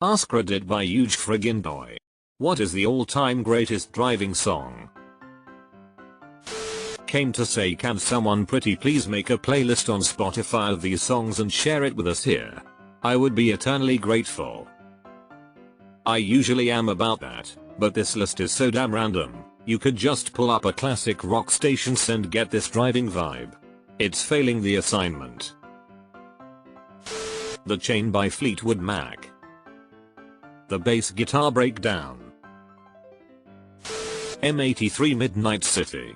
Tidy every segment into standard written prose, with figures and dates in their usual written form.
AskReddit by huge friggin' boy. What is the all-time greatest driving song? Came to say, can someone pretty please make a playlist on Spotify of these songs and share it with us here? I would be eternally grateful. I usually am about that, but this list is so damn random. You could just pull up a classic rock station and get this driving vibe. It's failing the assignment. The Chain by Fleetwood Mac. The Bass Guitar Breakdown. M83 Midnight City.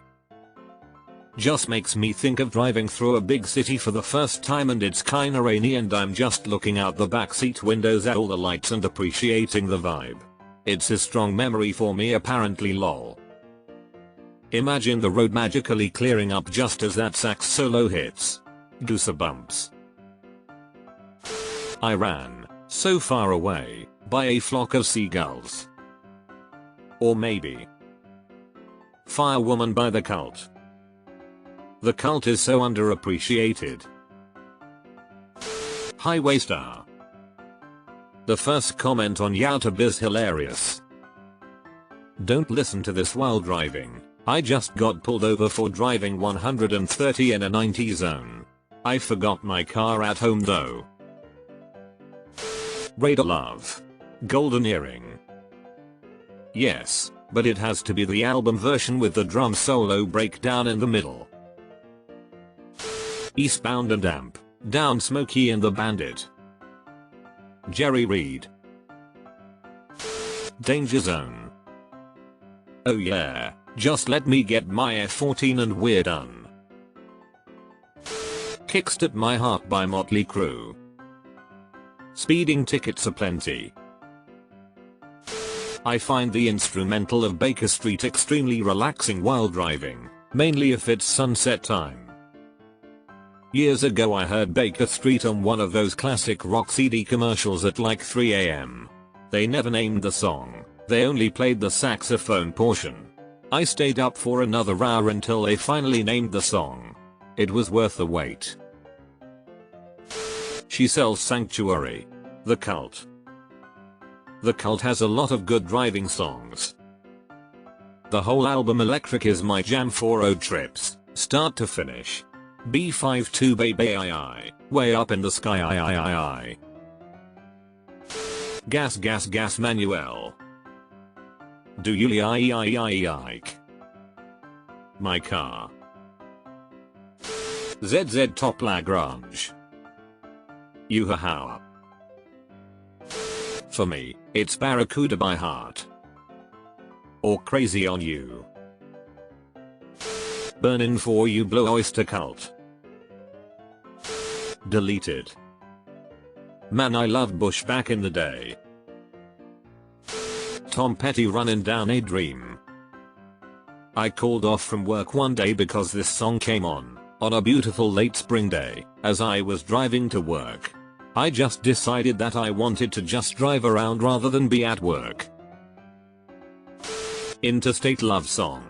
Just makes me think of driving through a big city for the first time and it's kinda rainy and I'm just looking out the backseat windows at all the lights and appreciating the vibe. It's a strong memory for me apparently, lol. Imagine the road magically clearing up just as that sax solo hits. Goosebumps. I ran, so far away, by a flock of seagulls. Or maybe Firewoman by The Cult. The Cult is so underappreciated. Highway Star. The first comment on YouTube is hilarious. Don't listen to this while driving. I just got pulled over for driving 130 in a 90 zone. I forgot my car at home though. Radar Love. Golden Earring. Yes, but it has to be the album version with the drum solo breakdown in the middle. Eastbound and Amp. Down Smokey and the Bandit. Jerry Reed. Danger Zone. Oh yeah, just let me get my F14 and we're done. Kickstart My Heart by Motley Crue. Speeding Tickets Aplenty. I find the instrumental of Baker Street extremely relaxing while driving, mainly if it's sunset time. Years ago I heard Baker Street on one of those classic rock CD commercials at like 3 AM. They never named the song, they only played the saxophone portion. I stayed up for another hour until they finally named the song. It was worth the wait. She Sells Sanctuary. The Cult. The Cult has a lot of good driving songs. The whole album Electric is my jam for road trips, start to finish. B52 baby I, way up in the sky I. Gas Gas Gas Manuel. Do you Ike? My Car. ZZ Top Lagrange. Yoo-ha-ha. For me, it's Barracuda by Heart. Or Crazy on You. Burnin' for You Blue Oyster Cult. Deleted. Man, I loved Bush back in the day. Tom Petty Running Down a Dream. I called off from work one day because this song came on a beautiful late spring day, as I was driving to work. I just decided that I wanted to just drive around rather than be at work. Interstate Love Song.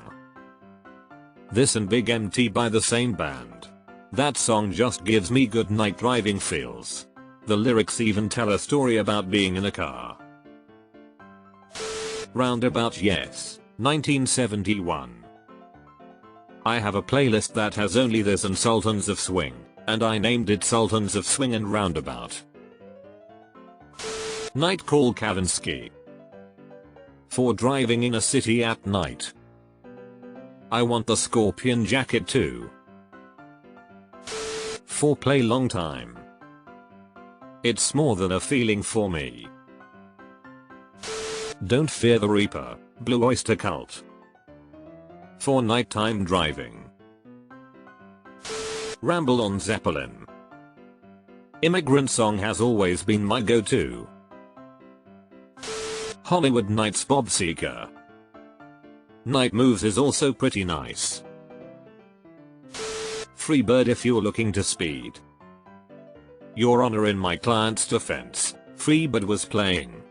This and Big MT by the same band. That song just gives me good night driving feels. The lyrics even tell a story about being in a car. Roundabout Yes, 1971. I have a playlist that has only this and Sultans of Swing, and I named it Sultans of Swing and Roundabout. Night Call Kavinsky. For driving in a city at night. I Want the Scorpion Jacket too. For Play Long Time. It's More Than a Feeling for Me. Don't Fear the Reaper, Blue Oyster Cult. For nighttime driving. Ramble on Zeppelin. Immigrant Song has always been my go-to. Hollywood Nights Bob Seger. Night Moves is also pretty nice. Freebird if you're looking to speed. Your Honor, in my client's defense, Freebird was playing.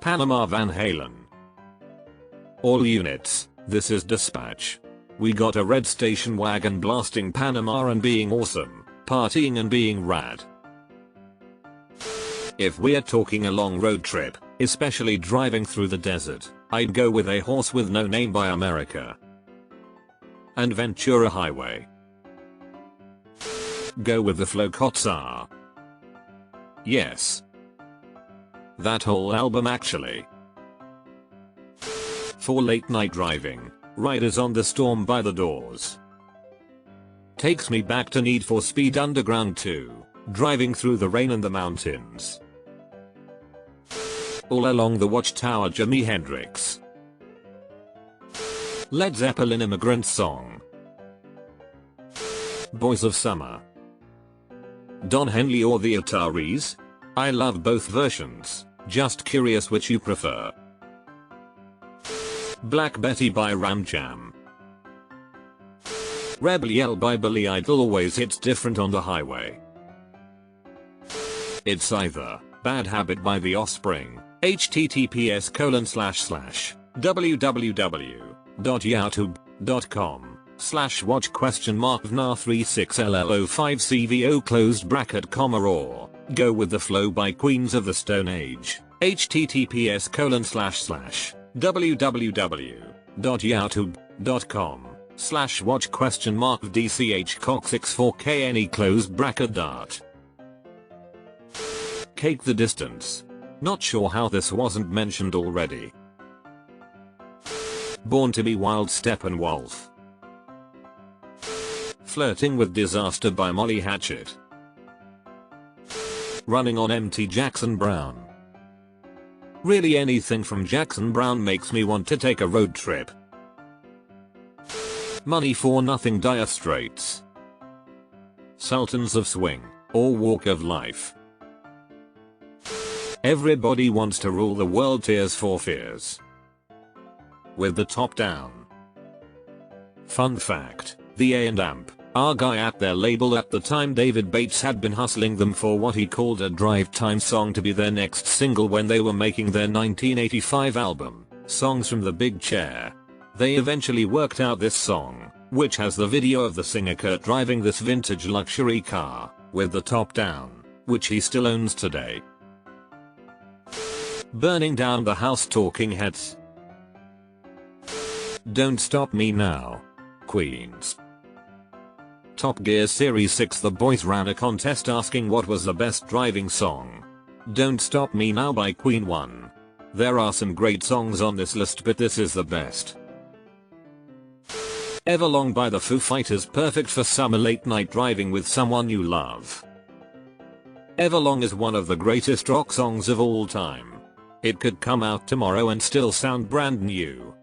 Panama Van Halen. All units, this is dispatch. We got a red station wagon blasting Panama and being awesome, partying and being rad. If we're talking a long road trip, especially driving through the desert, I'd go with A Horse with No Name by America and Ventura Highway. Go with the Flo Kotsar. Yes. That whole album actually. For late night driving, Riders on the Storm by The Doors. Takes me back to Need for Speed Underground 2, driving through the rain and the mountains. All Along the Watchtower, Jimi Hendrix. Led Zeppelin, Immigrant Song. Boys of Summer. Don Henley or the Ataris? I love both versions, just curious which you prefer. Black Betty by Ram Jam. Rebel Yell by Billy Idol always hits different on the highway. It's either Bad Habit by The Offspring, https://www.youtube.com/watch?vnar36LLO5cvo or Go with the Flow by Queens of the Stone Age, https://www.youtube.com/watch?DCHcock64kne . Cake the Distance. Not sure how this wasn't mentioned already. Born to Be Wild, Steppenwolf. Flirting with Disaster by Molly Hatchet. Running on Empty, Jackson Browne. Really anything from Jackson Browne makes me want to take a road trip. Money for Nothing, Dire Straits. Sultans of Swing, or Walk of Life. Everybody Wants to Rule the World, Tears for Fears. With the Top Down. Fun fact, the A&amp, our guy at their label at the time, David Bates, had been hustling them for what he called a drive time song to be their next single when they were making their 1985 album, Songs from the Big Chair. They eventually worked out this song, which has the video of the singer Kurt driving this vintage luxury car, with the top down, which he still owns today. Burning Down the House, Talking Heads. Don't Stop Me Now, Queens. Top Gear Series 6, the boys ran a contest asking what was the best driving song. Don't Stop Me Now by Queen won. There are some great songs on this list, but this is the best. Everlong by the Foo Fighters, perfect for summer late night driving with someone you love. Everlong is one of the greatest rock songs of all time. It could come out tomorrow and still sound brand new.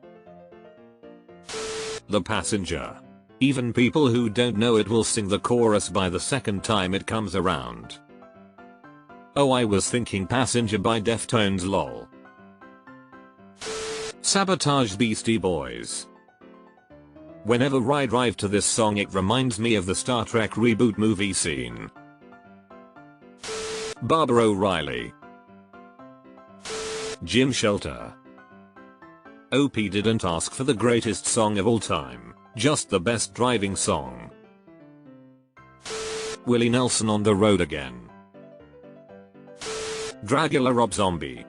The Passenger. Even people who don't know it will sing the chorus by the second time it comes around. Oh, I was thinking Passenger by Deftones, lol. Sabotage, Beastie Boys. Whenever I drive to this song, it reminds me of the Star Trek reboot movie scene. Barbara O'Reilly. Jim Shelter. OP didn't ask for the greatest song of all time, just the best driving song. Willie Nelson, On the Road Again. Dragula, Rob Zombie.